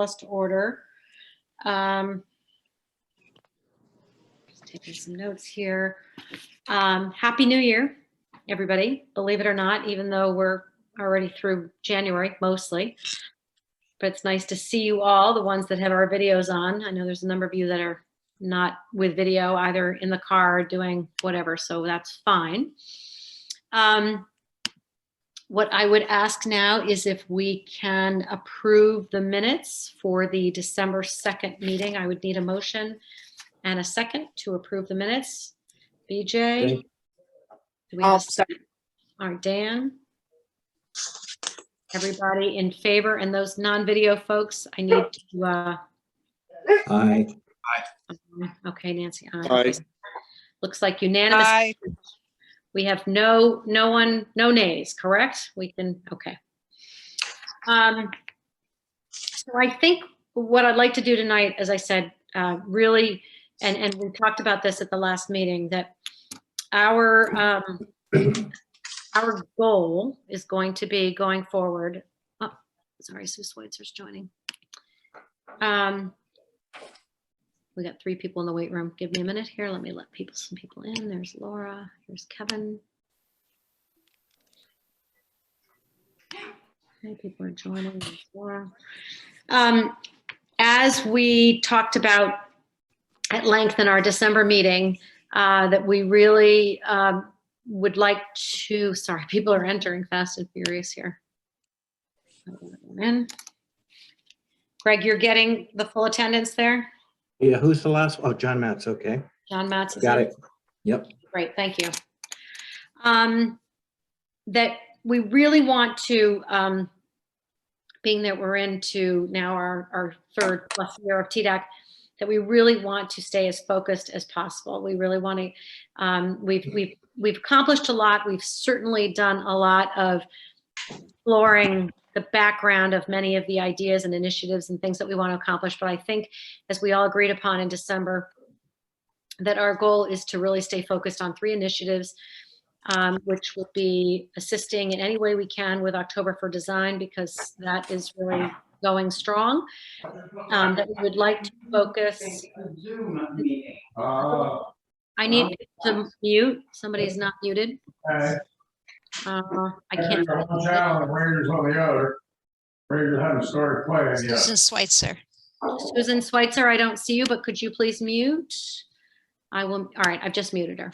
to order. Just taking some notes here. Happy New Year, everybody. Believe it or not, even though we're already through January, mostly. But it's nice to see you all, the ones that have our videos on. I know there's a number of you that are not with video, either in the car or doing whatever, so that's fine. What I would ask now is if we can approve the minutes for the December 2nd meeting. I would need a motion and a second to approve the minutes. BJ? Okay. Do we have a second? All right, Dan? Everybody in favor? And those non-video folks, I need to... Aye. Okay, Nancy. Aye. Aye. Okay. Looks like unanimous. Aye. We have no nays, correct? We can, okay. So I think what I'd like to do tonight, as I said, really, and we talked about this at the last meeting, that our goal is going to be going forward. Oh, sorry, Sue Schweitzer's joining. We got 3 people in the wait room. Give me a minute here. Let me let some people in. There's Laura. Here's Kevin. Okay, people are joining. There's Laura. As we talked about at length in our December meeting, that we really would like to, sorry, people are entering fast and furious here. Greg, you're getting the full attendance there? Yeah, who's the last? Oh, John Matz, okay. John Matz is Got in? it. Yep. Great, thank you. That we really want to, being that we're into now our 3rd plus year of TDAC, that we really want to stay as focused as possible. We really want to, we've accomplished a lot. We've certainly done a lot of exploring the background of many of the ideas and initiatives and things that we want to accomplish. But I think, as we all agreed upon in December, that our goal is to really stay focused on 3 initiatives, which will be assisting in any way we can with October for Design, because that is really going strong. That we would like to focus. I need to mute. Somebody's not muted. I can't. One channel and Rangers on the other. Rangers haven't started playing yet. Susan Schweitzer. Susan Schweitzer, I don't see you, but could you please mute? I will. All right, I've just muted her.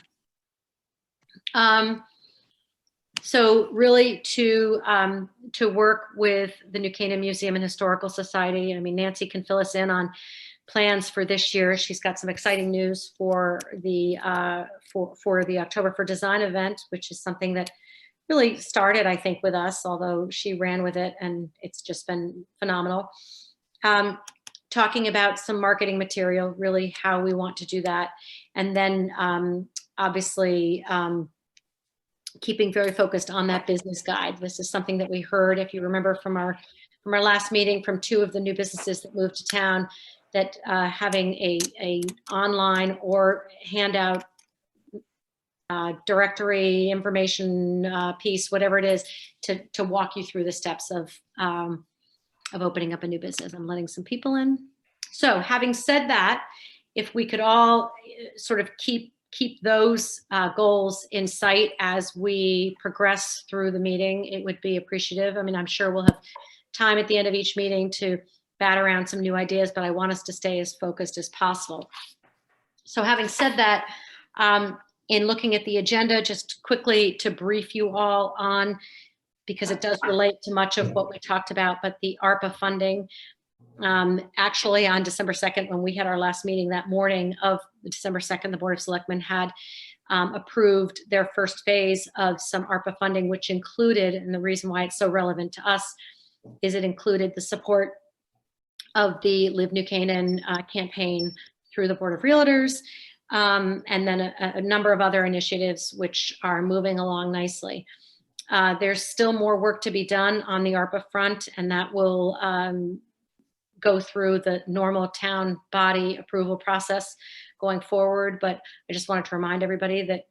So really to work with the New Canaan Museum and Historical Society. I mean, Nancy can fill us in on plans for this year. She's got some exciting news for the October for Design event, which is something that really started, I think, with us, although she ran with it, and it's just been phenomenal. Talking about some marketing material, really how we want to do that. And then obviously keeping very focused on that business guide. This is something that we heard, if you remember from our last meeting, from 2 of the new businesses that moved to town, that having a online or handout directory information piece, whatever it is, to walk you through the steps of opening up a new business. I'm letting some people in. So having said that, if we could all sort of keep those goals in sight as we progress through the meeting, it would be appreciative. I mean, I'm sure we'll have time at the end of each meeting to bat around some new ideas, but I want us to stay as focused as possible. So having said that, in looking at the agenda, just quickly to brief you all on, because it does relate to much of what we talked about, but the ARPA funding, actually on December 2nd, when we had our last meeting that morning of December 2nd, the Board of Selectmen had approved their first phase of some ARPA funding, which included, and the reason why it's so relevant to us is it included the support of the Live New Canaan campaign through the Board of Realtors, and then a number of other initiatives which are moving along nicely. There's still more work to be done on the ARPA front, and that will go through the normal town body approval process going forward. But I just wanted to remind everybody that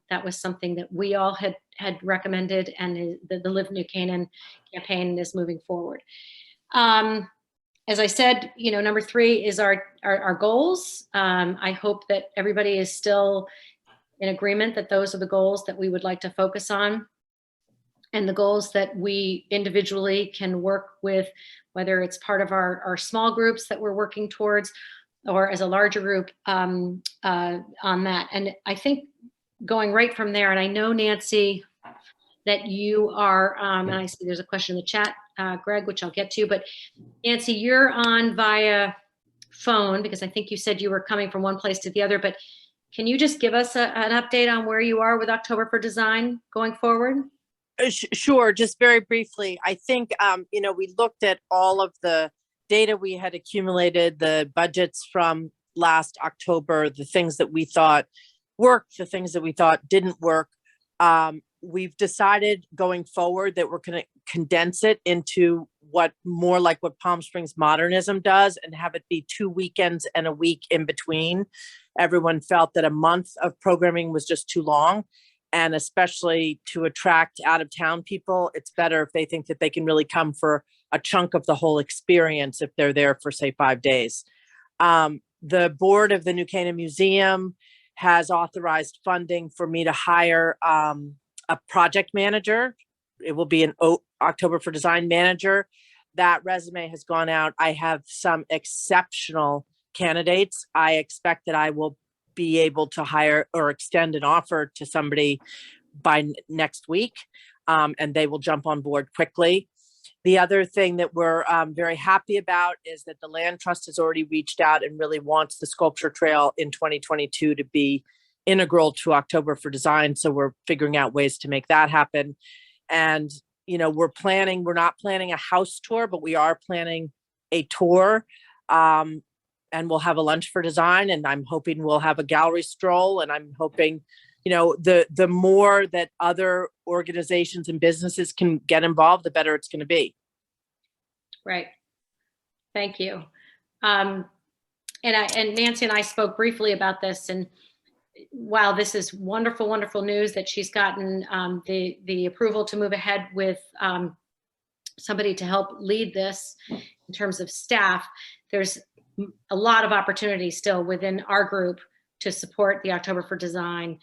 that was something that we all had recommended, and the Live New Canaan campaign is moving forward. as I said, number 3 is our goals. I hope that everybody is still in agreement that those are the goals that we would like to focus on, and the goals that we individually can work with, whether it's part of our small groups that we're working towards or as a larger group on that. And I think going right from there, and I know, Nancy, that you are, and I see there's a question in the chat, Greg, which I'll get to, but Nancy, you're on via phone because I think you said you were coming from one place to the other, but can you just give us an update on where you are with October for Design going forward? Sure, just very briefly. I think, we looked at all of the data we had accumulated, the budgets from last October, the things that we thought worked, the things that we thought didn't work. We've decided going forward that we're going to condense it into more like what Palm Springs Modernism does and have it be 2 weekends and a week in between. Everyone felt that a month of programming was just too long. And especially to attract out of town people, it's better if they think that they can really come for a chunk of the whole experience if they're there for, say, 5 days. The board of the New Canaan Museum has authorized funding for me to hire a project manager. It will be an October for Design manager. That resume has gone out. I have some exceptional candidates. I expect that I will be able to hire or extend an offer to somebody by next week, and they will jump on board quickly. The other thing that we're very happy about is that the Land Trust has already reached out and really wants the sculpture trail in 2022 to be integral to October for Design. So we're figuring out ways to make that happen. And, we're not planning a house tour, but we are planning a tour. And we'll have a lunch for design, and I'm hoping we'll have a gallery stroll. And I'm hoping, the more that other organizations and businesses can get involved, the better it's going to be. Right. Thank you. And Nancy and I spoke briefly about this, and while this is wonderful, wonderful news that she's gotten the approval to move ahead with somebody to help lead this in terms of staff, there's a lot of opportunity still within our group to support the October for Design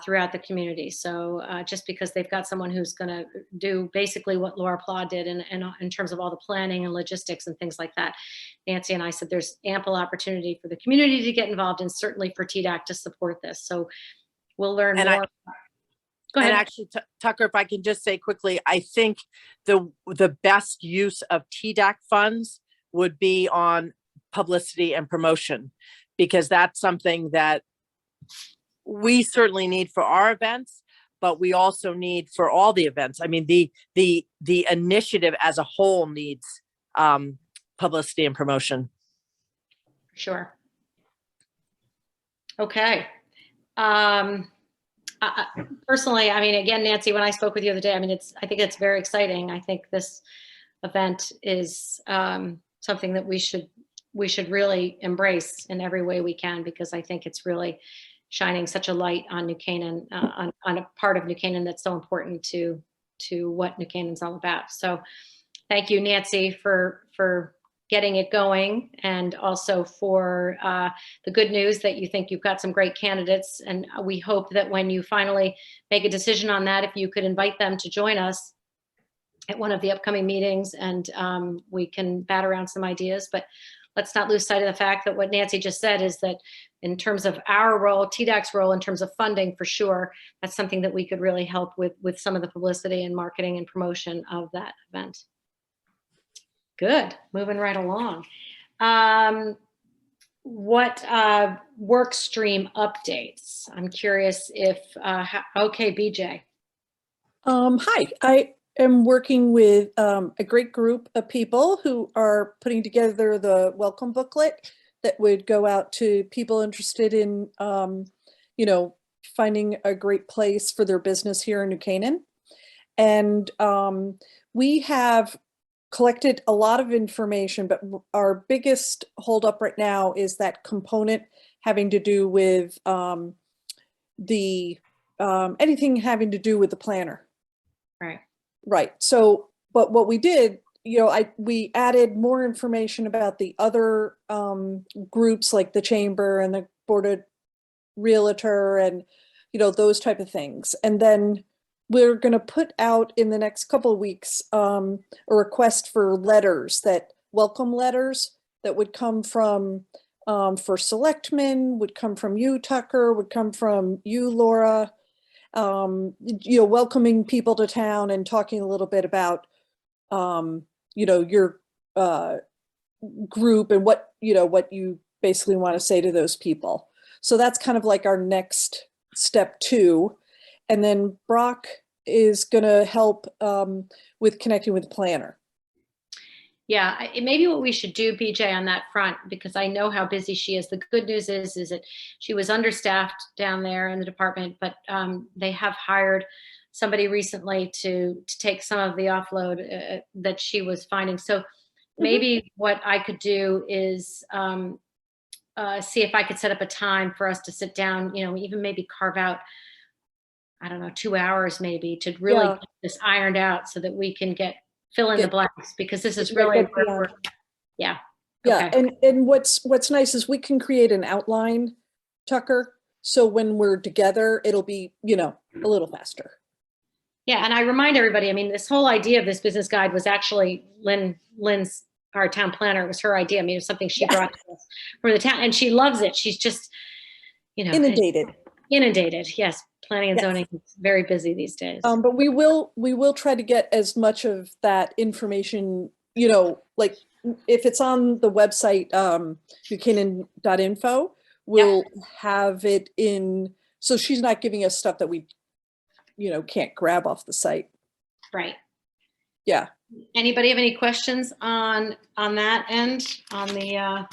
throughout the community. So just because they've got someone who's going to do basically what Laura Plow did in terms of all the planning and logistics and things like that, Nancy and I said there's ample opportunity for the community to get involved and certainly for TDAC to support this. So we'll learn more. Go ahead. And actually, Tucker, if I can just say quickly, I think the best use of TDAC funds would be on publicity and promotion, because that's something that we certainly need for our events, but we also need for all the events. I mean, the initiative as a whole needs publicity and promotion. Sure. Okay. Personally, I mean, again, Nancy, when I spoke with you the other day, I mean, I think it's very exciting. I think this event is something that we should really embrace in every way we can, because I think it's really shining such a light on New Canaan, on a part of New Canaan that's so important to what New Canaan's all about. So thank you, Nancy, for getting it going, and also for the good news that you think you've got some great candidates. And we hope that when you finally make a decision on that, if you could invite them to join us at one of the upcoming meetings, and we can bat around some ideas. But let's not lose sight of the fact that what Nancy just said is that in terms of our role, TDAC's role in terms of funding, for sure, that's something that we could really help with some of the publicity and marketing and promotion of that event. Good, moving right along. What work stream updates? I'm curious if, okay, BJ. Hi, I am working with a great group of people who are putting together the welcome booklet that would go out to people interested in, finding a great place for their business here in New Canaan. And we have collected a lot of information, but our biggest holdup right now is that component having to do with anything having to do with the planner. Right. Right. So, but what we did we added more information about the other groups like the chamber and the board of realtor and, those type of things. And then we're going to put out in the next couple of weeks a request for welcome letters that would come from, for selectmen, would come from you, Tucker, would come from you, Laura, welcoming people to town and talking a little bit about, your group and what you basically want to say to those people. So that's kind of like our next step 2. And then Brock is going to help with connecting with the planner. Yeah, maybe what we should do, BJ, on that front, because I know how busy she is. The good news is that she was understaffed down there in the department, but they have hired somebody recently to take some of the offload that she was finding. So maybe what I could do is see if I could set up a time for us to sit down, even maybe carve out, I don't know, 2 hours maybe to really get this ironed out so that we can fill in the blanks, because this is really yeah. Yeah. Okay. And what's nice is we can create an outline, Tucker. So when we're together, it'll be, a little faster. Yeah. And I remind everybody, I mean, this whole idea of this business guide was actually Lynn's, our town planner, it was her idea. I mean, it was something she brought to us for the town, and she loves it. She's just, Inundated. Yes. Planning and zoning is very busy these days. But we will try to get as much of that information, like if it's on the website, buchanan.info, we'll have it in, so she's not giving us stuff that we, can't grab off the site. Right. Yeah. Anybody have any questions on that end, on the,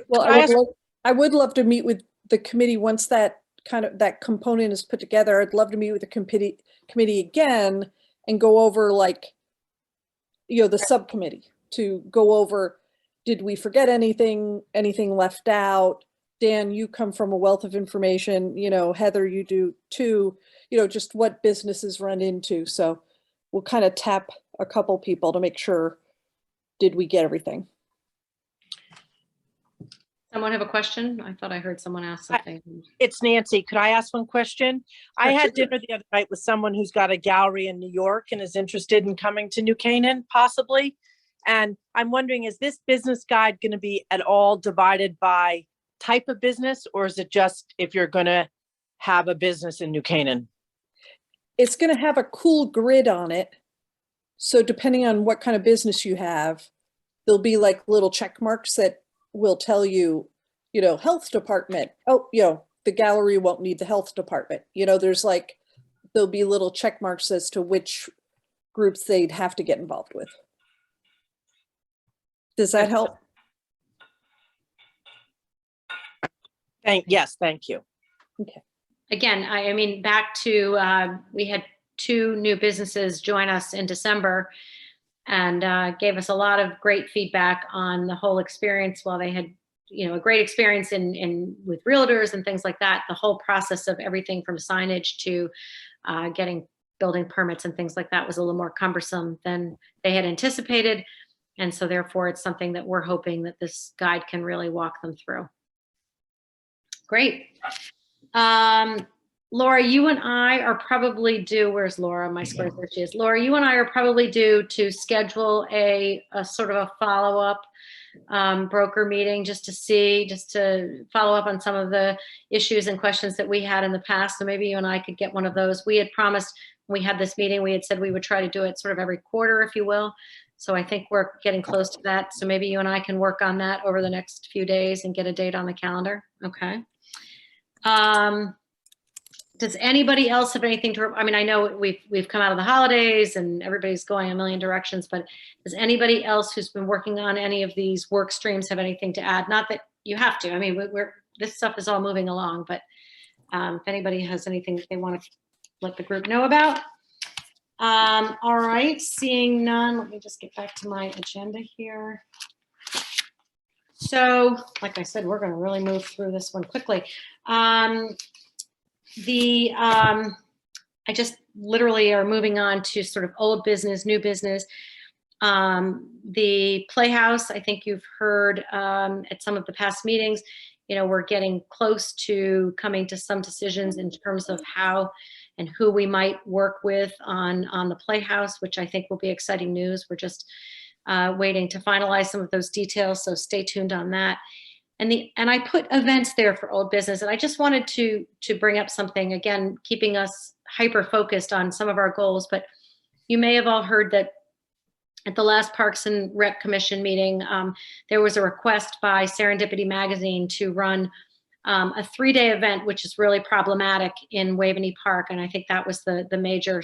well, I would love to meet with the committee once that component is put together. I'd love to meet with the committee again and go over the subcommittee to go over, did we forget anything left out? Dan, you come from a wealth of information, Heather, you do too, just what businesses run into. So we'll kind of tap a couple people to make sure, did we get everything? someone have a question? I thought I heard someone ask something. It's Nancy. Could I ask one question? I had dinner the other night with someone who's got a gallery in New York and is interested in coming to New Canaan, possibly. And I'm wondering, is this business guide going to be at all divided by type of business, or is it just if you're going to have a business in New Canaan? It's going to have a cool grid on it. So depending on what kind of business you have, there'll be like little check marks that will tell you, health department. Oh, the gallery won't need the health department. There'll be little check marks as to which groups they'd have to get involved with. Does that help? Yes, thank you. Okay. Again, I mean, back to, we had 2 new businesses join us in December and gave us a lot of great feedback on the whole experience. While they had, a great experience in with realtors and things like that, the whole process of everything from signage to getting building permits and things like that was a little more cumbersome than they had anticipated. And so therefore it's something that we're hoping that this guide can really walk them through. Great. Laura, you and I are probably due, where's Laura? My square, there she is. Laura, you and I are probably due to schedule a sort of a follow-up broker meeting just to follow up on some of the issues and questions that we had in the past. So maybe you and I could get one of those. We had promised when we had this meeting, we had said we would try to do it sort of every quarter, if you will. So I think we're getting close to that. So maybe you and I can work on that over the next few days and get a date on the calendar. Okay. Does anybody else have anything to, I mean, I know we've come out of the holidays and everybody's going a million directions, but does anybody else who's been working on any of these work streams have anything to add? Not that you have to, I mean, this stuff is all moving along, but if anybody has anything that they want to let the group know about. All right, seeing none, let me just get back to my agenda here. So, like I said, we're going to really move through this one quickly. I just literally are moving on to sort of old business, new business. The Playhouse, I think you've heard at some of the past meetings, we're getting close to coming to some decisions in terms of how and who we might work with on the Playhouse, which I think will be exciting news. We're just waiting to finalize some of those details, so stay tuned on that. And I put events there for old business, and I just wanted to bring up something, again, keeping us hyper focused on some of our goals. But you may have all heard that at the last Parks and Rec Commission meeting, there was a request by Serendipity Magazine to run a 3-day event, which is really problematic in Waveney Park. And I think that was the major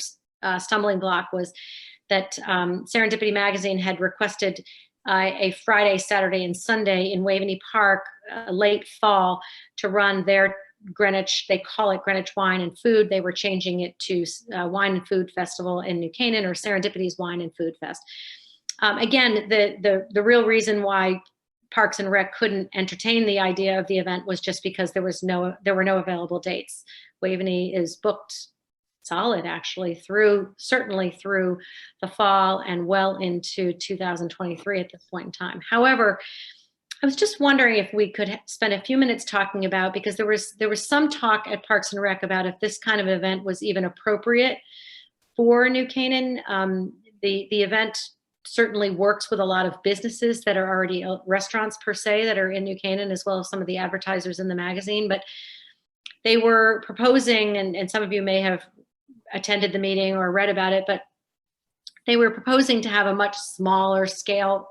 stumbling block, was that Serendipity Magazine had requested a Friday, Saturday, and Sunday in Waveney Park, late fall, to run their Greenwich, they call it Greenwich Wine and Food. They were changing it to Wine and Food Festival in New Canaan, or Serendipity's Wine and Food Fest. Again, the real reason why Parks and Rec couldn't entertain the idea of the event was just because there were no available dates. Waveney is booked solid, actually, certainly through the fall and well into 2023 at this point in time. However, I was just wondering if we could spend a few minutes talking about, because there was some talk at Parks and Rec about if this kind of event was even appropriate for New Canaan. The event certainly works with a lot of businesses that are already restaurants per se that are in New Canaan, as well as some of the advertisers in the magazine. But they were proposing, and some of you may have attended the meeting or read about it, but they were proposing to have a much smaller scale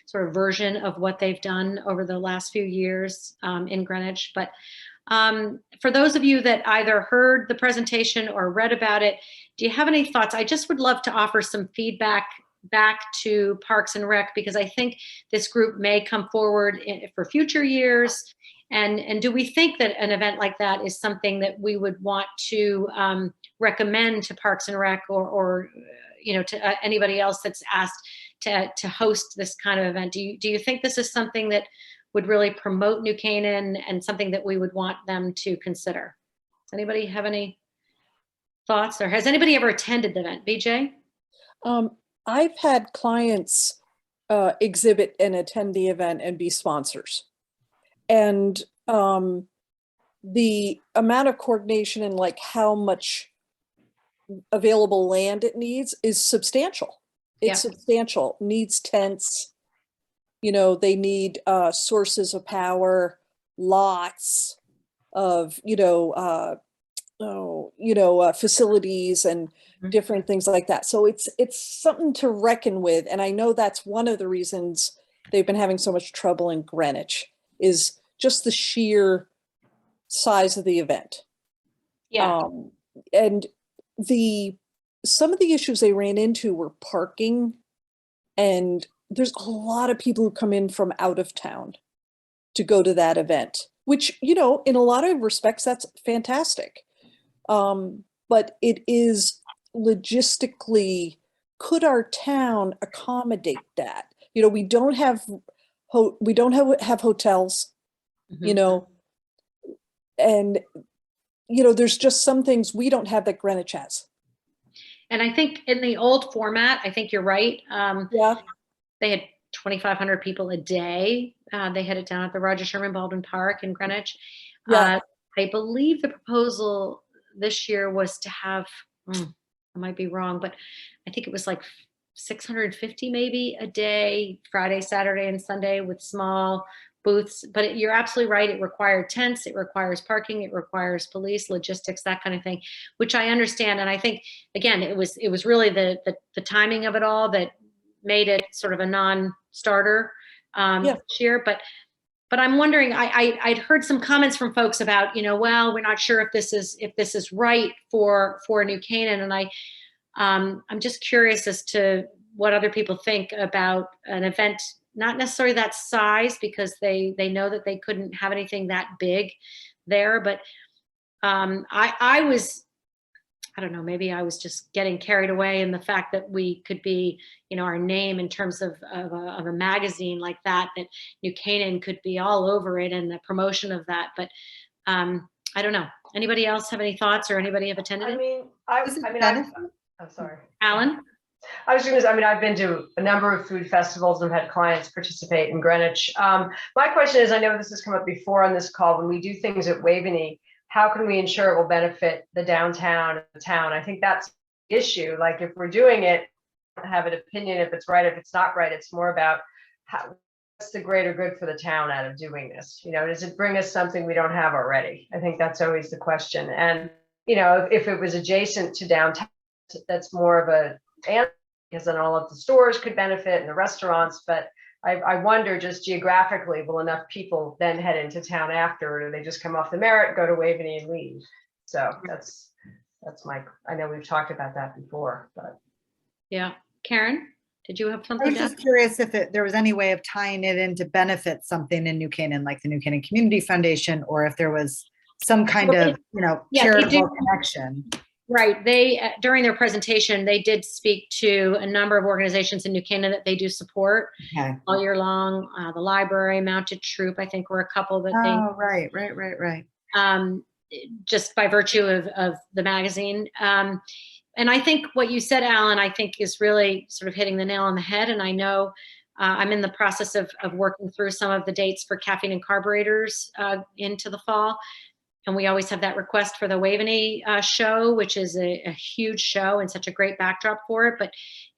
sort of version of what they've done over the last few years in Greenwich. But for those of you that either heard the presentation or read about it, do you have any thoughts? I just would love to offer some feedback back to Parks and Rec, because I think this group may come forward for future years. And do we think that an event like that is something that we would want to recommend to Parks and Rec, or to anybody else that's asked to host this kind of event? Do you think this is something that would really promote New Canaan and something that we would want them to consider? Does anybody have any thoughts, or has anybody ever attended the event? BJ? I've had clients exhibit and attend the event and be sponsors. And the amount of coordination and like how much available land it needs is substantial. It's substantial. Needs tents. They need sources of power, lots of facilities and different things like that. So it's something to reckon with. And I know that's one of the reasons they've been having so much trouble in Greenwich, is just the sheer size of the event. Yeah. And some of the issues they ran into were parking, and there's a lot of people who come in from out of town to go to that event, which, in a lot of respects, that's fantastic. But it is logistically, could our town accommodate that? We don't have hotels, and there's just some things we don't have that Greenwich has. And I think in the old format, I think you're right. They had 2,500 people a day. They had it down at the Roger Sherman Baldwin Park in Greenwich. I believe the proposal this year was to have, I might be wrong, but I think it was like 650 maybe a day, Friday, Saturday, and Sunday, with small booths. But you're absolutely right. It required tents, it requires parking, it requires police, logistics, that kind of thing, which I understand. And I think, again, it was really the timing of it all that made it sort of a non-starter this year. But I'm wondering, I'd heard some comments from folks about, well, we're not sure if this is right for New Canaan. And I'm just curious as to what other people think about an event, not necessarily that size, because they know that they couldn't have anything that big there. But I don't know, maybe I was just getting carried away in the fact that we could be, our name in terms of a magazine like that New Canaan could be all over it, and the promotion of that. But I don't know. Anybody else have any thoughts, or anybody have attended it? I'm sorry. Alan? I was going to say, I've been to a number of food festivals and had clients participate in Greenwich. My question is, I know this has come up before on this call, when we do things at Waveney, how can we ensure it will benefit the downtown and the town? I think that's the issue. Like, if we're doing it, have an opinion if it's right, if it's not right. It's more about what's the greater good for the town out of doing this? Does it bring us something we don't have already? I think that's always the question. And, if it was adjacent to downtown, that's more of a answer, because then all of the stores could benefit and the restaurants. But I wonder, just geographically, will enough people then head into town after, or do they just come off the Merritt, go to Waveney and leave? So that's I know we've talked about that before, but. Yeah. Karen, did you have I something was to add? just curious if there was any way of tying it in to benefit something in New Canaan, like the New Canaan Community Foundation, or if there was some kind Well, of, yeah, they charitable do. connection. Right. They, during their presentation, they did speak to a number of organizations in New Canaan that they do support Okay. all year long. The library, Mounted Troop, I think, were a couple that Oh, right. just by virtue of the magazine. And I think what you said, Alan, I think is really sort of hitting the nail on the head. And I know I'm in the process of working through some of the dates for caffeine and carburetors into the fall. And we always have that request for the Waveney show, which is a huge show and such a great backdrop for it. But,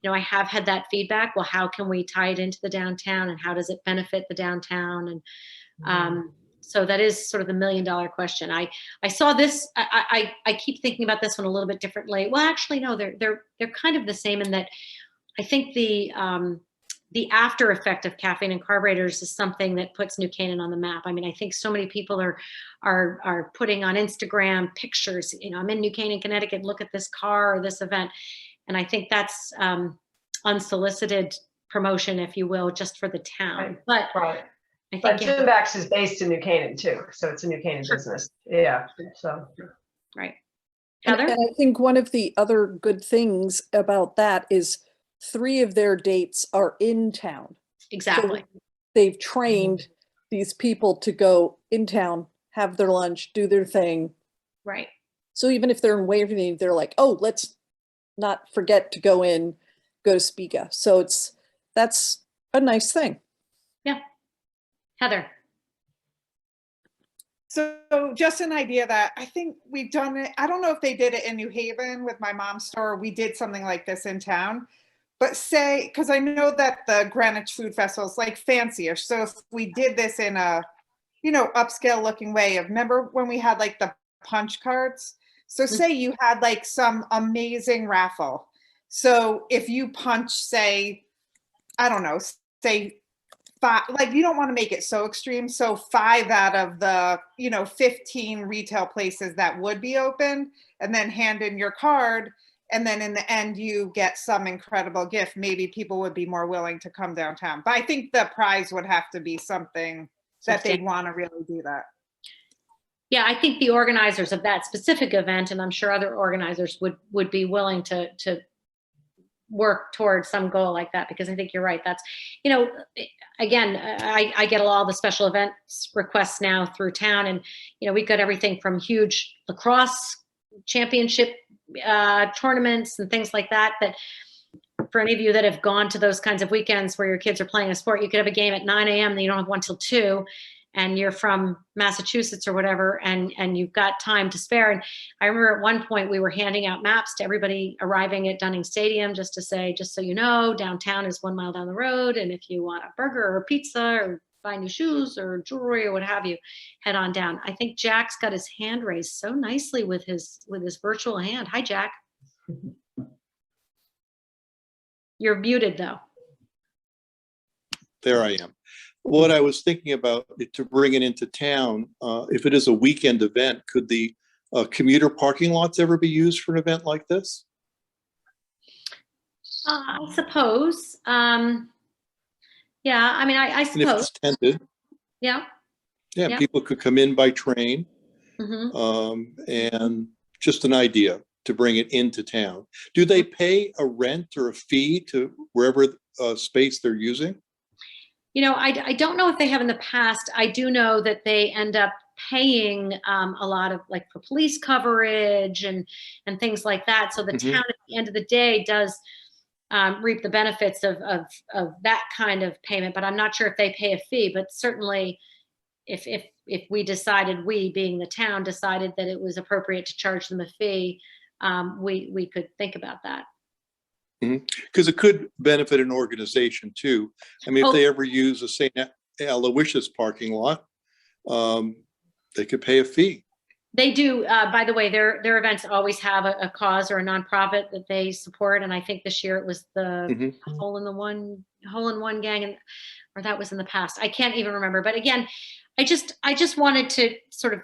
I have had that feedback. Well, how can we tie it into the downtown, and how does it benefit the downtown? And so that is sort of the $1 million question. I saw this. I keep thinking about this one a little bit differently. Well, actually, no, they're kind of the same in that I think the after effect of caffeine and carburetors is something that puts New Canaan on the map. I think so many people are putting on Instagram pictures. I'm in New Canaan, Connecticut. Look at this car or this event, and I think that's unsolicited promotion, if you will, just for the town. But Right. I But think Jim Bax is based in New Canaan too, so it's a New Canaan business. Yeah. So. right. And Heather? I think one of the other good things about that is 3 of their dates are in town. Exactly. So they've trained these people to go in town, have their lunch, do their thing. Right. So even if they're in Waverly, they're like, oh, let's not forget to go to Spiga. So that's a nice thing. Yeah. Heather? So just an idea that I think we've done it. I don't know if they did it in New Haven with my mom's store. We did something like this in town. But say, because I know that the Greenwich Food Festival is like fancier. So if we did this in a, upscale looking way, remember when we had like the punch cards? So say you had like some amazing raffle. So if you punch, say, I don't know, say 5, like you don't want to make it so extreme. So 5 out of the, 15 retail places that would be open, and then hand in your card. And then in the end, you get some incredible gift. Maybe people would be more willing to come downtown. But I think the prize would have to be something that they'd want to really do that. Yeah, I think the organizers of that specific event, and I'm sure other organizers would be willing to work towards some goal like that, because I think you're right. That's, again, I get all the special events requests now through town, and, we've got everything from huge lacrosse championship tournaments and things like that, that for any of you that have gone to those kinds of weekends where your kids are playing a sport, you could have a game at 9 a.m. and you don't have one till 2, and you're from Massachusetts or whatever, and you've got time to spare. And I remember at one point we were handing out maps to everybody arriving at Dunning Stadium, just to say, just so you know, downtown is 1 mile down the road, and if you want a burger or a pizza or buy new shoes or jewelry or what have you, head on down. I think Jack's got his hand raised so nicely with his virtual hand. Hi, Jack. You're muted though. There I am. What I was thinking about, to bring it into town, if it is a weekend event, could the commuter parking lots ever be used for an event like this? I suppose. Yeah, I mean, I And if suppose. it's tented, Yeah. yeah, people could come in by train, and just an idea to bring it into town. Do they pay a rent or a fee to wherever space they're using? I don't know if they have in the past. I do know that they end up paying a lot of, like, for police coverage and things like that. So the Mhm. town at the end of the day does reap the benefits of that kind of payment, but I'm not sure if they pay a fee. But certainly, if we decided, we being the town decided that it was appropriate to charge them a fee, we could think about that. Because it could benefit an organization too. I mean, if Oh. they ever use the St. Aloysius parking lot, they could pay a fee. They do. By the way, their events always have a cause or a nonprofit that they support, and I think this year it was the Mhm. Hole in One gang, or that was in the past. I can't even remember. But again, I just wanted to sort of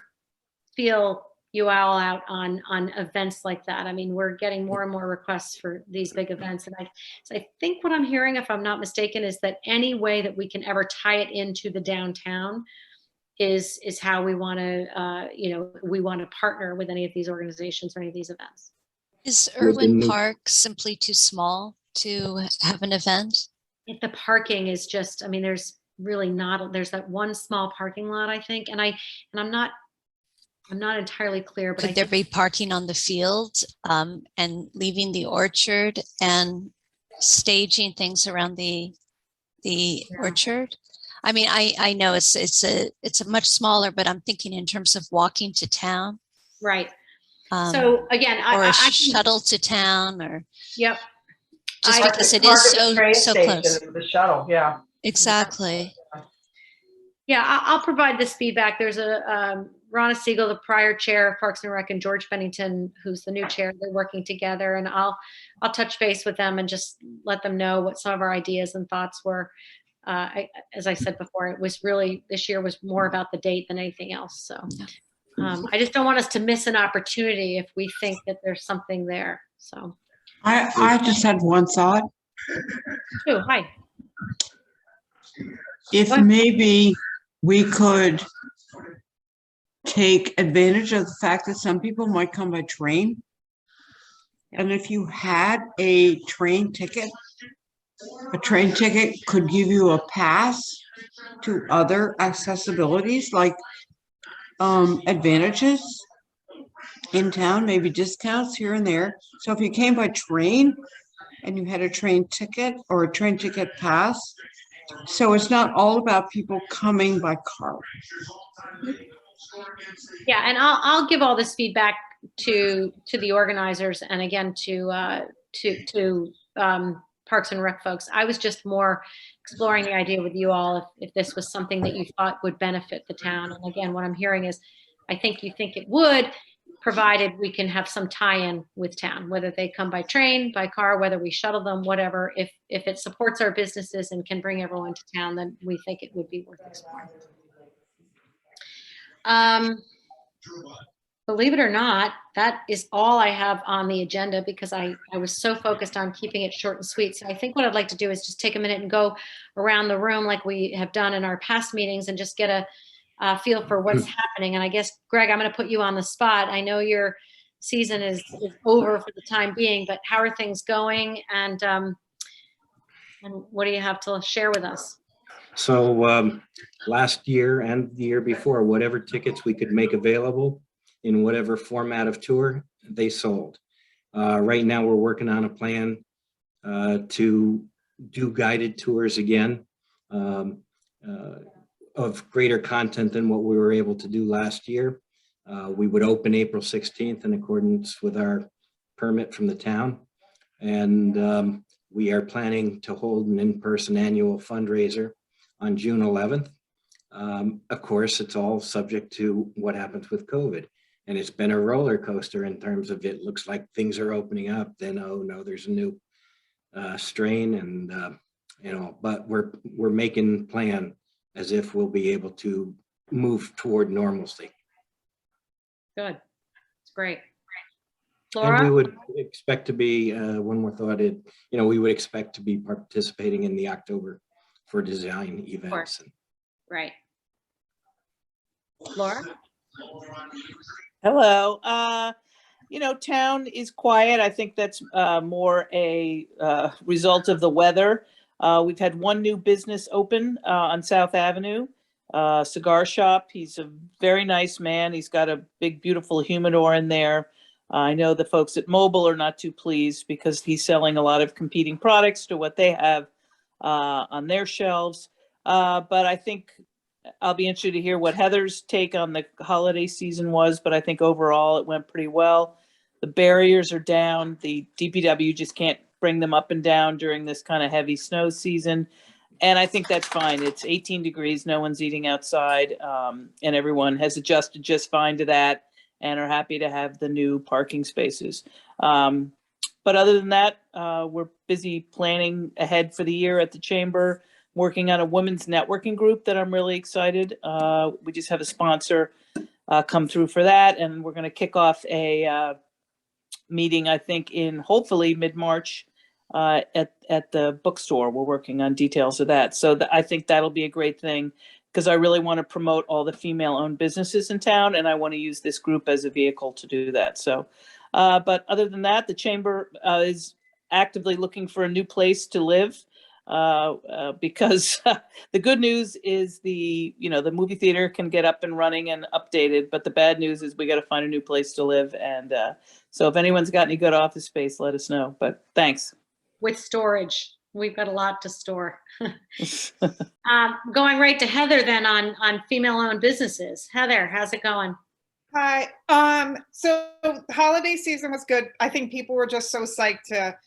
feel you all out on events like that. I mean, we're getting more and more requests for these big events, and so I think what I'm hearing, if I'm not mistaken, is that any way that we can ever tie it into the downtown is how we want to, we want to partner with any of these organizations or any of these events. Is With the Irwin new- Park simply too small to have an event? If the parking is just, I mean, there's really not, there's that one small parking lot, I think, and I'm not entirely clear, but Could there be parking on the field and leaving the orchard and staging things around the orchard? I mean, I know it's a much smaller, but I'm thinking in terms of walking to town. right. Um, So again, or a I can, shuttle to town, or yep. just I- because it Park is at the train so station close. with The shuttle, yeah. Exactly. Yeah, I'll provide this feedback. There's a Ronna Siegel, the prior chair of Parks and Rec, and George Bennington, who's the new chair. They're working together, and I'll touch base with them and just let them know what some of our ideas and thoughts were. As I said before, it was really, this year was more about the date than anything else. So I just don't want us to miss an opportunity if we think that there's something there. So. I just had one thought. Oh, hi. If What? maybe we could take advantage of the fact that some people might come by train. And if you had a train ticket could give you a pass to other accessibilities, like advantages in town, maybe discounts here and there. So if you came by train and you had a train ticket or a train ticket pass, so it's not all about people coming by car. Yeah, and I'll give all this feedback to the organizers, and again to Parks and Rec folks. I was just more exploring the idea with you all if this was something that you thought would benefit the town. And again, what I'm hearing is, I think you think it would, provided we can have some tie-in with town, whether they come by train, by car, whether we shuttle them, whatever. If it supports our businesses and can bring everyone to town, then we think it would be worth exploring. Believe it or not, that is all I have on the agenda, because I was so focused on keeping it short and sweet. So I think what I'd like to do is just take a minute and go around the room like we have done in our past meetings and just get a feel for what's happening. And I guess, Greg, I'm going to put you on the spot. I know your season is over for the time being, but how are things going? And what do you have to share with us? So last year and the year before, whatever tickets we could make available in whatever format of tour, they sold. Right now, we're working on a plan to do guided tours again of greater content than what we were able to do last year. We would open April 16th in accordance with our permit from the town. And we are planning to hold an in-person annual fundraiser on June 11th. Of course, it's all subject to what happens with COVID. And it's been a roller coaster in terms of, it looks like things are opening up, then, oh no, there's a new strain, and but we're making plan as if we'll be able to move toward normalcy. Good. It's great. And we Laura? would expect to be, one more thought, we would expect to be participating in the October for design events. Right. Laura? Hello. Town is quiet. I think that's more a result of the weather. We've had one new business open on South Avenue. cigar shop. He's a very nice man. He's got a big, beautiful humidor in there. I know the folks at Mobile are not too pleased because he's selling a lot of competing products to what they have on their shelves. But I think I'll be interested to hear what Heather's take on the holiday season was, but I think overall it went pretty well. The barriers are down. The DPW just can't bring them up and down during this kind of heavy snow season. And I think that's fine. It's 18 degrees, no one's eating outside, and everyone has adjusted just fine to that and are happy to have the new parking spaces. But other than that, we're busy planning ahead for the year at the chamber, working on a women's networking group that I'm really excited. We just have a sponsor come through for that, and we're going to kick off a meeting, I think, in hopefully mid-March at the bookstore. We're working on details of that. So I think that'll be a great thing because I really want to promote all the female-owned businesses in town, and I want to use this group as a vehicle to do that. So, but other than that, the chamber is actively looking for a new place to live because the good news is the movie theater can get up and running and updated, but the bad news is we got to find a new place to live. And so if anyone's got any good office space, let us know. But thanks. With storage, we've got a lot to store. Going right to Heather then on female-owned businesses. Heather, how's it going? Hi. So holiday season was good. I think people were just so psyched to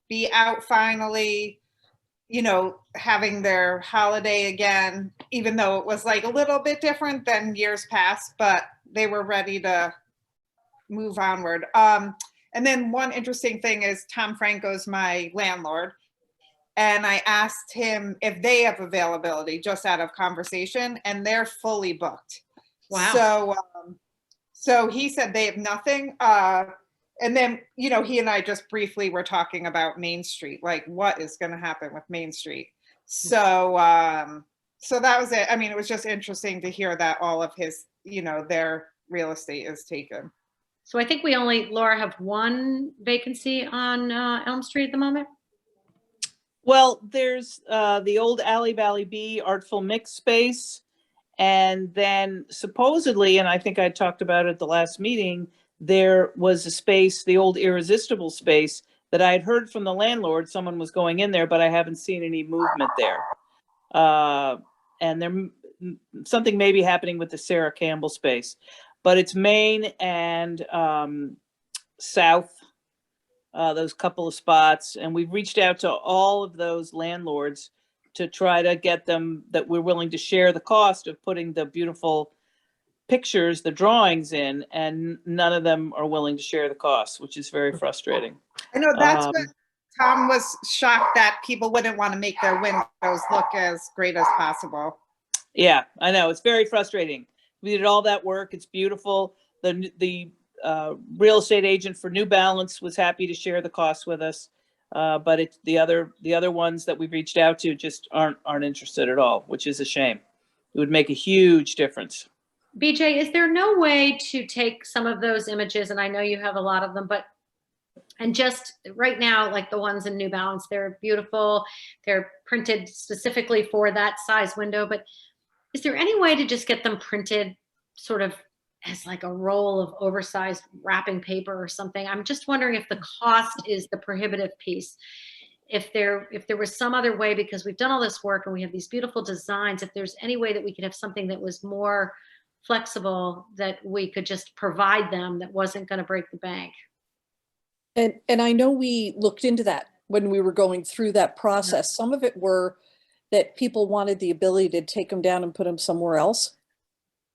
be out finally, having their holiday again, even though it was like a little bit different than years past, but they were ready to move onward. And then one interesting thing is Tom Franco's my landlord. And I asked him if they have availability just out of conversation, and they're fully booked. Wow. So he said they have nothing. And then, he and I just briefly were talking about Main Street, like what is going to happen with Main Street. So, so that was it. I mean, it was just interesting to hear that all of his, their real estate is taken. So I think we only, Laura, have one vacancy on Elm Street at the moment. Well, there's the old Alley Valley B Artful Mix space. And then supposedly, and I think I talked about it at the last meeting, there was a space, the old Irresistible space, that I had heard from the landlord, someone was going in there, but I haven't seen any movement there. And there something may be happening with the Sarah Campbell space, but it's Main and South, those couple of spots. And we've reached out to all of those landlords to try to get them that we're willing to share the cost of putting the beautiful pictures, the drawings in, and none of them are willing to share the cost, which is very frustrating. I know that's what Tom was shocked that people wouldn't want to make their windows look as great as possible. Yeah, I know. It's very frustrating. We did all that work. It's beautiful. The real estate agent for New Balance was happy to share the costs with us. But it's the other ones that we've reached out to just aren't interested at all, which is a shame. It would make a huge difference. BJ, is there no way to take some of those images, and I know you have a lot of them, and just right now, like the ones in New Balance, they're beautiful. They're printed specifically for that size window, but is there any way to just get them printed sort of as like a roll of oversized wrapping paper or something? I'm just wondering if the cost is the prohibitive piece. If there was some other way, because we've done all this work and we have these beautiful designs, if there's any way that we could have something that was more flexible that we could just provide them that wasn't going to break the bank. And I know we looked into that when we were going through that process. Some of it were that people wanted the ability to take them down and put them somewhere else.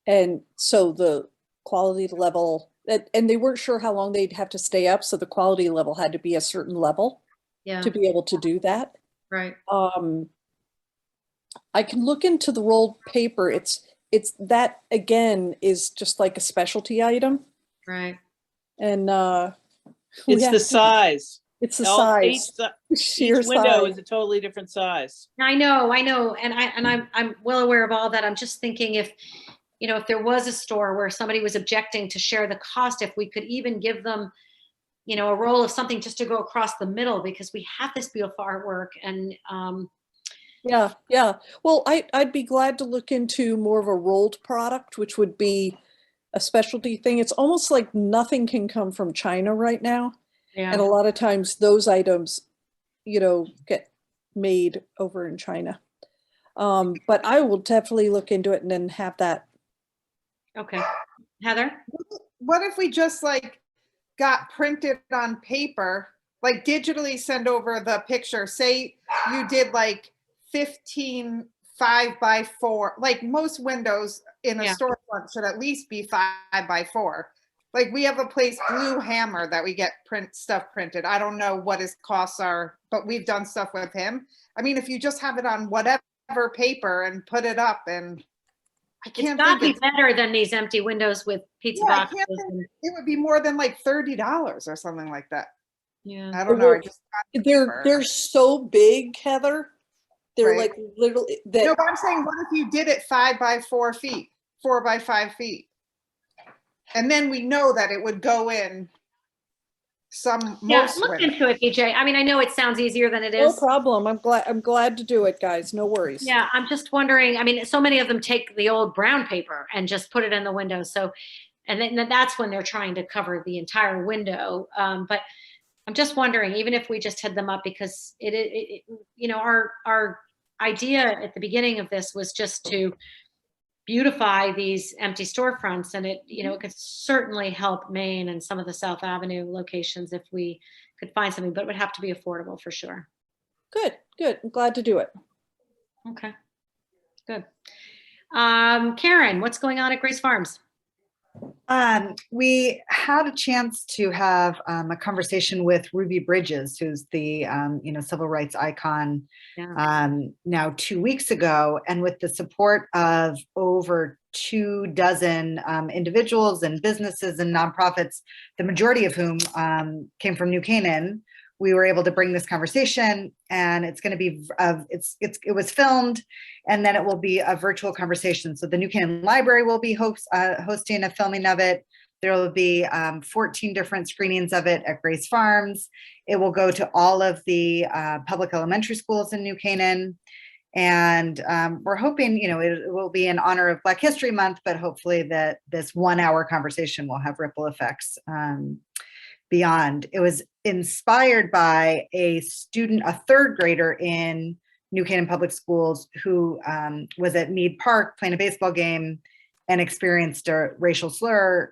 And so the quality level, and they weren't sure how long they'd have to stay up. So the quality level had to be a certain level to be able to do that. Right. I can look into the rolled paper. It's that again is just like a specialty item. Right. And it's the size. It's the size. Each window is a totally different size. I know. And I'm well aware of all that. I'm just thinking if there was a store where somebody was objecting to share the cost, if we could even give them, a roll of something just to go across the middle, because we have this beautiful artwork and Yeah, yeah. Well, I'd be glad to look into more of a rolled product, which would be a specialty thing. It's almost like nothing can come from China right now. And a Yeah. lot of times those items, get made over in China. But I will definitely look into it and then have that. Okay. Heather? What if we just like got printed on paper, like digitally send over the picture? Say you did like 15 5x4, like most windows in a Yeah. storefront should at least be 5x4. Like we have a place, Blue Hammer, that we get stuff printed. I don't know what his costs are, but we've done stuff with him. I mean, if you just have it on whatever paper and put it up, and I It's can't got think to be better than these empty windows with pizza yeah, I boxes. can't think it would be more than like $30 or something like that. Yeah. I don't know. I just got the paper. They're so big, Heather. They're Right. like literally that. No, but I'm saying, what if you did it 5x4 feet, 4x5 feet? And then we know that it would go in Yeah, most look windows. into it, BJ. I mean, I know it sounds easier than it No is. problem. I'm glad to do it, guys. No worries. Yeah, I'm just wondering, I mean, so many of them take the old brown paper and just put it in the window. So, and then that's when they're trying to cover the entire window. But I'm just wondering, even if we just had them up, because our idea at the beginning of this was just to beautify these empty storefronts, and it could certainly help Maine and some of the South Avenue locations if we could find something, but it would have to be affordable for sure. Good. I'm glad to do it. Okay, good. Karen, what's going on at Grace Farms? We had a chance to have a conversation with Ruby Bridges, who's the civil rights icon, now 2 weeks ago, and with the support of over 24 individuals and businesses and nonprofits, the majority of whom came from New Canaan, we were able to bring this conversation, and it's going to be it was filmed, and then it will be a virtual conversation. So the New Canaan Library will be hosting a filming of it. There will be 14 different screenings of it at Grace Farms. It will go to all of the public elementary schools in New Canaan. And we're hoping, it will be in honor of Black History Month, but hopefully that this 1 hour conversation will have ripple effects beyond. It was inspired by a third grader in New Canaan Public Schools who was at Mead Park playing a baseball game and experienced a racial slur.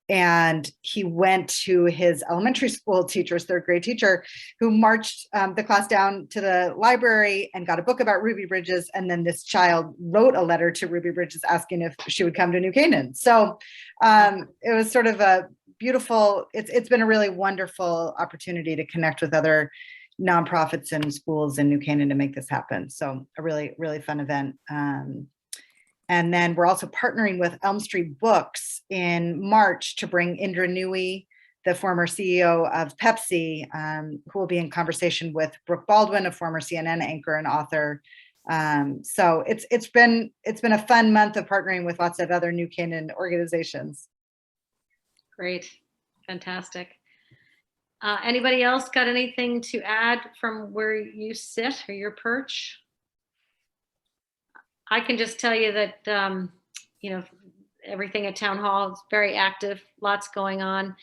And he went to his elementary school teacher's third grade teacher, who marched the class down to the library and got a book about Ruby Bridges. And then this child wrote a letter to Ruby Bridges asking if she would come to New Canaan. So it was sort of a beautiful, it's been a really wonderful opportunity to connect with other nonprofits and schools in New Canaan to make this happen. So a really, really fun event. And then we're also partnering with Elm Street Books in March to bring Indra Nooyi, the former CEO of Pepsi, who will be in conversation with Brooke Baldwin, a former CNN anchor and author. So it's been a fun month of partnering with lots of other New Canaan organizations. Great, fantastic. Anybody else got anything to add from where you sit or your perch? I can just tell you that, everything at Town Hall is very active, lots going on.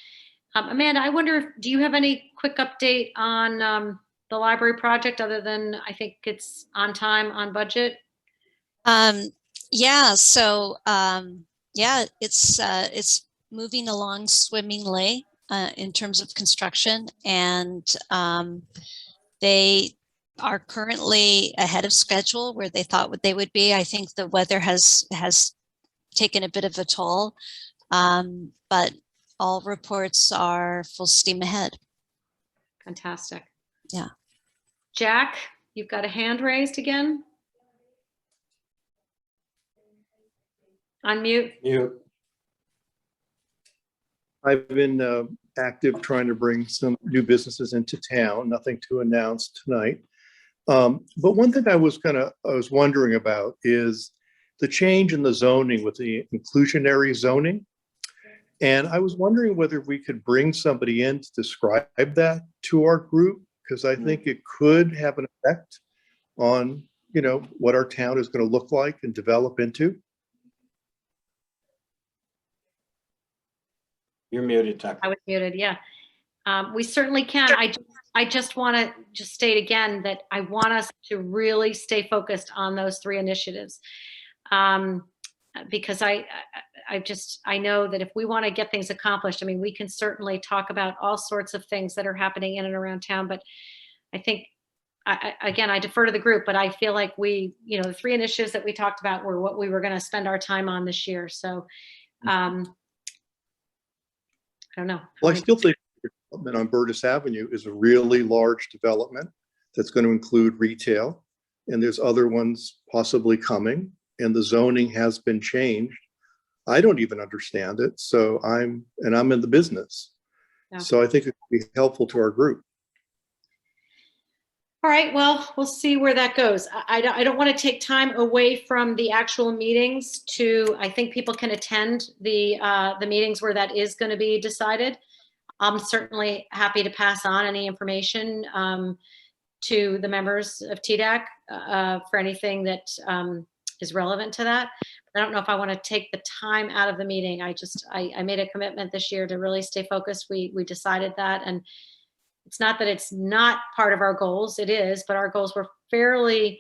Amanda, I wonder, do you have any quick update on the library project other than I think it's on time, on budget? Yeah, so it's moving along swimmingly in terms of construction, and they are currently ahead of schedule where they thought they would be. I think the weather has taken a bit of a toll, but all reports are full steam ahead. Fantastic. Yeah. Jack, you've got a hand raised again. Unmute. Mute. I've been active trying to bring some new businesses into town, nothing to announce tonight. But one thing I was wondering about is the change in the zoning with the inclusionary zoning. And I was wondering whether we could bring somebody in to describe that to our group, because I think it could have an effect on, you know, what our town is going to look like and develop into? You're muted, Tucker. I was muted, yeah. We certainly can. I just want to just state again that I want us to really stay focused on those 3 initiatives. Because I know that if we want to get things accomplished, I mean, we can certainly talk about all sorts of things that are happening in and around town, but I think, again, I defer to the group, but I feel like we, you know, the 3 initiatives that we talked about were what we were going to spend our time on this year. So, I don't know. Well, I still think the development on Burtis Avenue is a really large development that's going to include retail, and there's other ones possibly coming, and the zoning has been changed. I don't even understand it, so I'm in the business. Yeah. So I think it would be helpful to our group. All right, well, we'll see where that goes. I don't want to take time away from the actual meetings I think people can attend the meetings where that is going to be decided. I'm certainly happy to pass on any information to the members of TDAC for anything that is relevant to that. I don't know if I want to take the time out of the meeting. I made a commitment this year to really stay focused. We decided that, and it's not that it's not part of our goals, it is, but our goals were fairly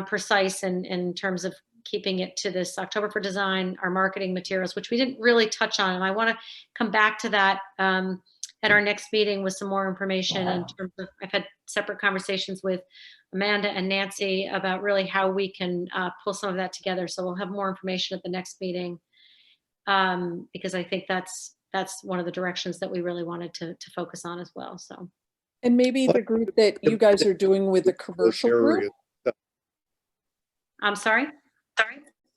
precise in terms of keeping it to this October for Design, our marketing materials, which we didn't really touch on. And I want to come back to that at our next meeting with some more information in terms of, I've had separate conversations with Amanda and Nancy about really how we can pull some of that together. So we'll have more information at the next meeting because I think that's one of the directions that we really wanted to focus on as well. So, And maybe the group that you guys are doing with the commercial group. I'm sorry.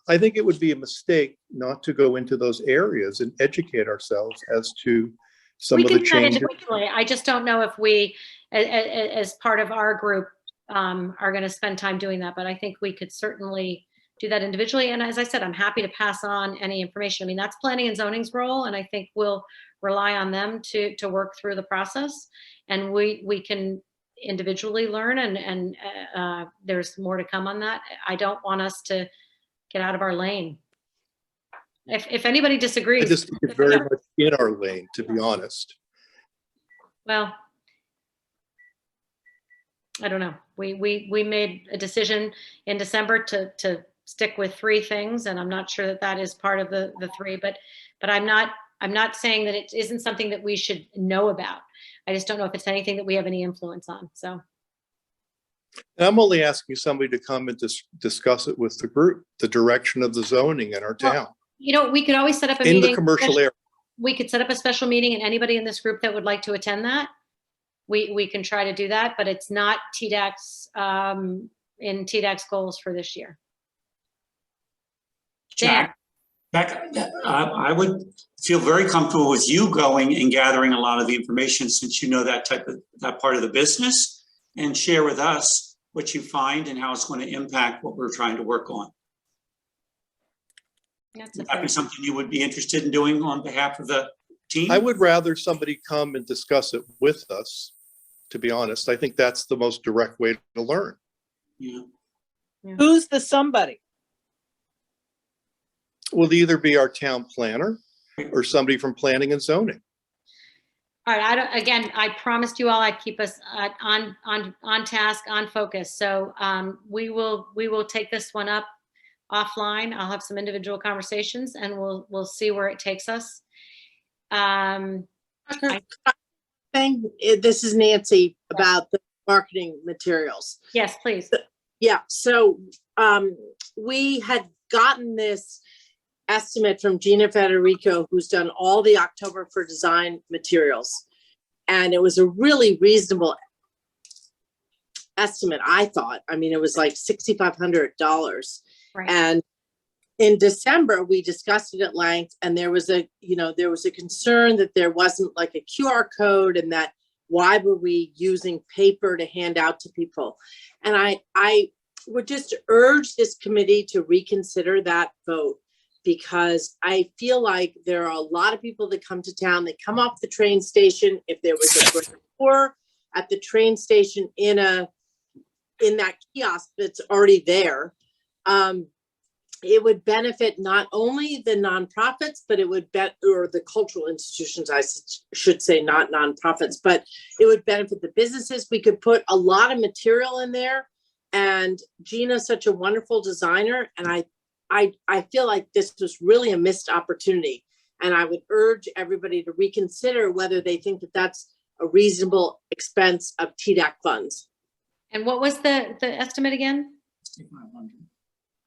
I think it would be a mistake not to go into those areas and educate ourselves as to some of the changes. I just don't know if we, as part of our group, are going to spend time doing that. But I think we could certainly do that individually. And as I said, I'm happy to pass on any information. I mean, that's planning and zoning's role, and I think we'll rely on them to work through the process. And we can individually learn, and there's more to come on that. I don't want us to get out of our lane. If anybody disagrees, I just think it's very much in our lane, to be honest. Well, I don't know. We made a decision in December to stick with 3 things, and I'm not sure that is part of the 3. But I'm not saying that it isn't something that we should know about. I just don't know if it's anything that we have any influence on. So. And I'm only asking somebody to come and discuss it with the group, the direction of the zoning in our town. Well, you know, we could always set up a meeting in the commercial area. We could set up a special meeting, and anybody in this group that would like to attend that, we can try to do that, but it's not TDAC's in TDAC's goals for this year. Jack, I would feel very comfortable with you going and gathering a lot of the information, since you know that part of the business, and share with us what you find and how it's going to impact what we're trying to work on. Would that be something you would be interested in doing on behalf of the team? I would rather somebody come and discuss it with us, to be honest. I think that's the most direct way to learn. Yeah. Who's the somebody? Will either be our town planner or somebody from planning and zoning. All right. I promised you all I'd keep us on task, on focus. So we will take this one up offline. I'll have some individual conversations, and we'll see where it takes us. This is Nancy about the marketing materials. Yes, please. Yeah. So we had gotten this estimate from Gina Federico, who's done all the October for Design materials. And it was a really reasonable estimate, I thought. I mean, it was like $6,500. Right. And in December, we discussed it at length, and there was a concern that there wasn't like a QR code, and that why were we using paper to hand out to people? And I would just urge this committee to reconsider that vote, because I feel like there are a lot of people that come to town, that come off the train station. If there was a store at the train station in a in that kiosk that's already there. It would benefit not only the nonprofits, but it would or the cultural institutions, I should say, not nonprofits, but it would benefit the businesses. We could put a lot of material in there, and Gina's such a wonderful designer, and I feel like this was really a missed opportunity. And I would urge everybody to reconsider whether they think that that's a reasonable expense of TDAC funds. And what was the estimate again?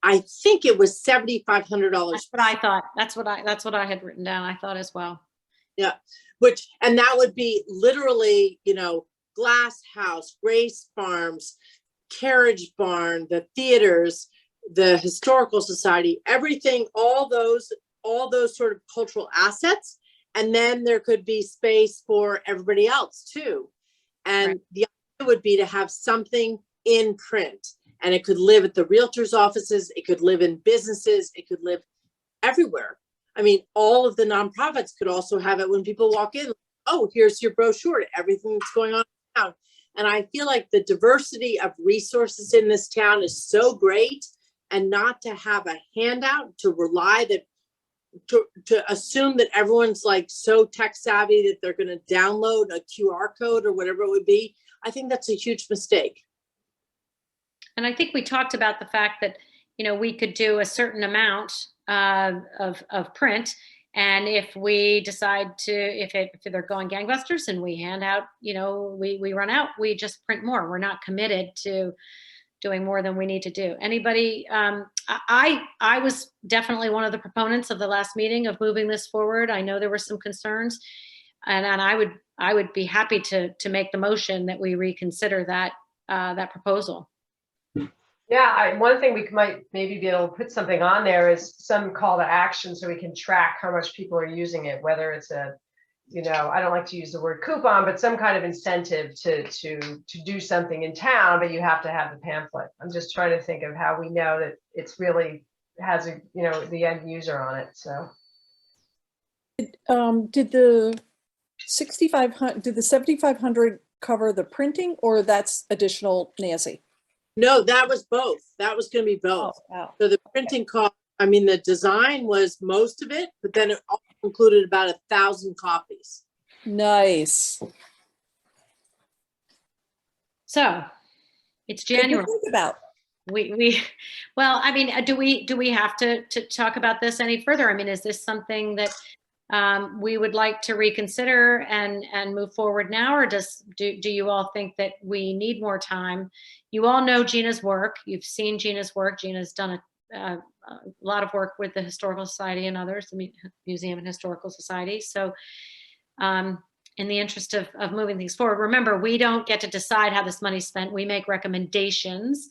I think it was $7,500. That's what I thought. That's what I had written down. I thought as well. Yeah, and that would be literally, Glass House, Grace Farms, Carriage Barn, the theaters, the Historical Society, everything, all those sort of cultural assets. And then there could be space for everybody else too. And right. The idea would be to have something in print. And it could live at the realtors' offices. It could live in businesses. It could live everywhere. I mean, all of the nonprofits could also have it when people walk in. Oh, here's your brochure, everything that's going on in town. And I feel like the diversity of resources in this town is so great, and not to have a handout, to rely that, to assume that everyone's like so tech savvy that they're going to download a QR code or whatever it would be. I think that's a huge mistake. And I think we talked about the fact that, we could do a certain amount of print. And if we decide to, if they're going gangbusters and we hand out, we run out, we just print more. We're not committed to doing more than we need to do. Anybody, I was definitely one of the proponents of the last meeting of moving this forward. I know there were some concerns, and I would be happy to make the motion that we reconsider that proposal. Yeah, one thing we might maybe be able to put something on there is some call to action so we can track how much people are using it, whether it's a, I don't like to use the word coupon, but some kind of incentive to do something in town, but you have to have the pamphlet. I'm just trying to think of how we know that it's really has the end user on it. So did the 7,500 cover the printing, or that's additional, Nancy? No, that was both. That was going to be both. Oh, wow. So the printing cost, the design was most of it, but then it also included about 1,000 copies. Nice. So it's January. Think about. Do we have to talk about this any further? Is this something that we would like to reconsider and move forward now, or do you all think that we need more time? You all know Gina's work. You've seen Gina's work. Gina's done a lot of work with the Historical Society and others, the Museum and Historical Society. So in the interest of moving things forward, remember, we don't get to decide how this money's spent. We make recommendations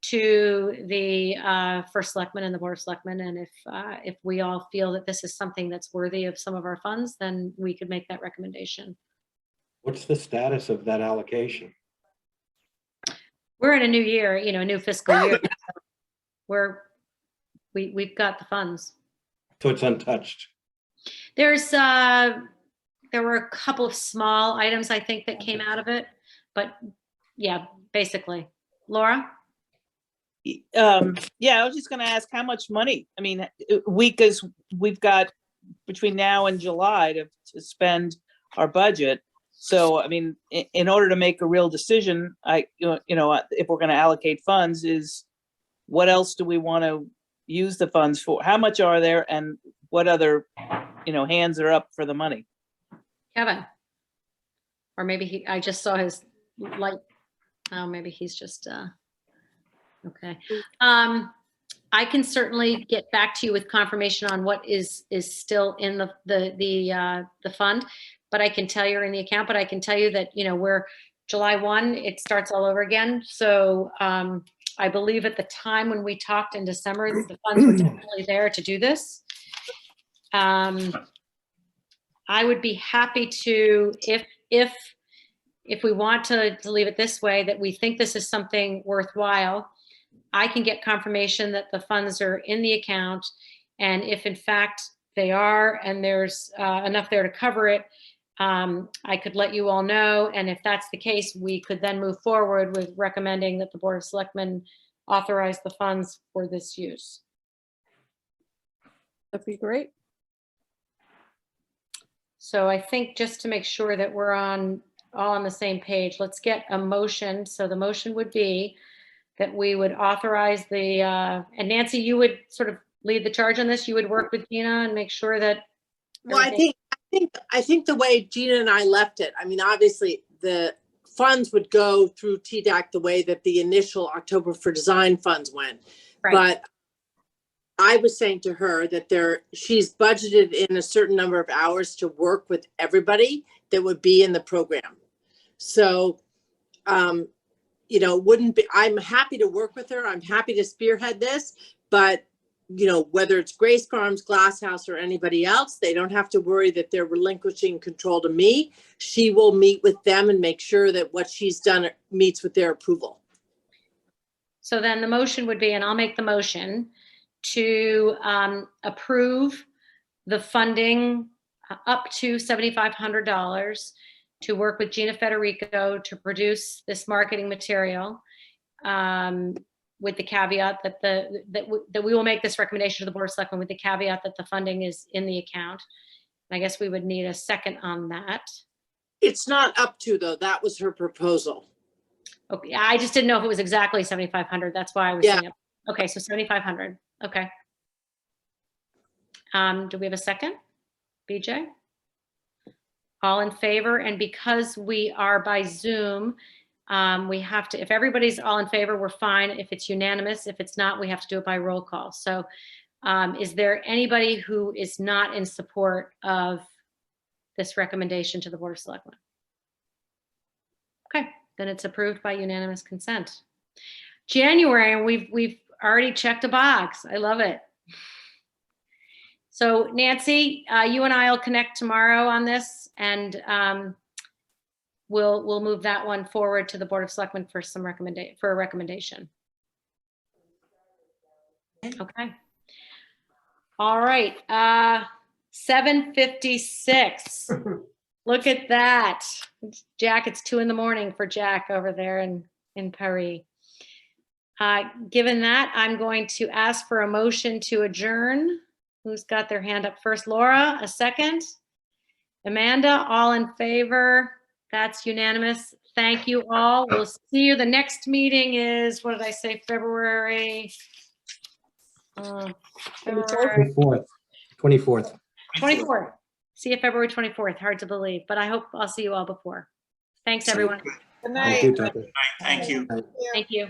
to the First Selectman and the Board of Selectmen. And if we all feel that this is something that's worthy of some of our funds, then we could make that recommendation. What's the status of that allocation? We're in a new year, a new fiscal year. So we've got the funds. So it's untouched. There were a couple of small items, I think, that came out of it, but yeah, basically. Laura? Yeah, I was just going to ask how much money. Because we've got between now and July to spend our budget. So, in order to make a real decision, if we're going to allocate funds, is what else do we want to use the funds for? How much are there, and what other, hands are up for the money? Kevin, or maybe I just saw his light. Oh, maybe he's just. Okay. I can certainly get back to you with confirmation on what is still in the fund, but I can tell you, or in the account, but I can tell you that, we're July 1, it starts all over again. So I believe at the time when we talked in December, the funds were definitely there to do this. I would be happy to, if we want to leave it this way, that we think this is something worthwhile, I can get confirmation that the funds are in the account. And if in fact they are, and there's enough there to cover it, I could let you all know. And if that's the case, we could then move forward with recommending that the Board of Selectmen authorize the funds for this use. That'd be great. So I think just to make sure that we're all on the same page, let's get a motion. So the motion would be that we would authorize the, and Nancy, you would sort of lead the charge on this. You would work with Gina and make sure that. Well, I think the way Gina and I left it, I mean, obviously the funds would go through TDAC the way that the initial October for Design funds went. Right. But I was saying to her that she's budgeted in a certain number of hours to work with everybody that would be in the program. So, you know, I'm happy to work with her. I'm happy to spearhead this, but you know, whether it's Grace Farms, Glass House, or anybody else, they don't have to worry that they're relinquishing control to me. She will meet with them and make sure that what she's done meets with their approval. So then the motion would be, and I'll make the motion, to approve the funding up to $7,500 to work with Gina Federico to produce this marketing material, with the caveat that that we will make this recommendation to the Board of Selectmen with the caveat that the funding is in the account. I guess we would need a second on that. It's not up to, though. That was her proposal. Okay, I just didn't know if it was exactly 7,500. That's why I was saying it. Okay, so 7,500. Okay. Do we have a second? BJ? All in favor? And because we are by Zoom, we have to, if everybody's all in favor, we're fine. If it's unanimous, if it's not, we have to do it by roll call. So is there anybody who is not in support of this recommendation to the Board of Selectmen? Okay, then it's approved by unanimous consent. January, and we've already checked a box. I love it. So Nancy, you and I will connect tomorrow on this, and we'll move that one forward to the Board of Selectmen for some a recommendation. Okay. All right. 7:56. Look at that. Jack, it's 2 a.m. for Jack over there in Paris. Given that, I'm going to ask for a motion to adjourn. Who's got their hand up first? Laura, a second. Amanda, all in favor? That's unanimous. Thank you all. We'll see you. The next meeting is, what did I say, February? 24th. 24th. See you February 24th. Hard to believe, but I hope I'll see you all before. Thanks, everyone. Good night. Thank you, Tucker. Thank you. Thank you.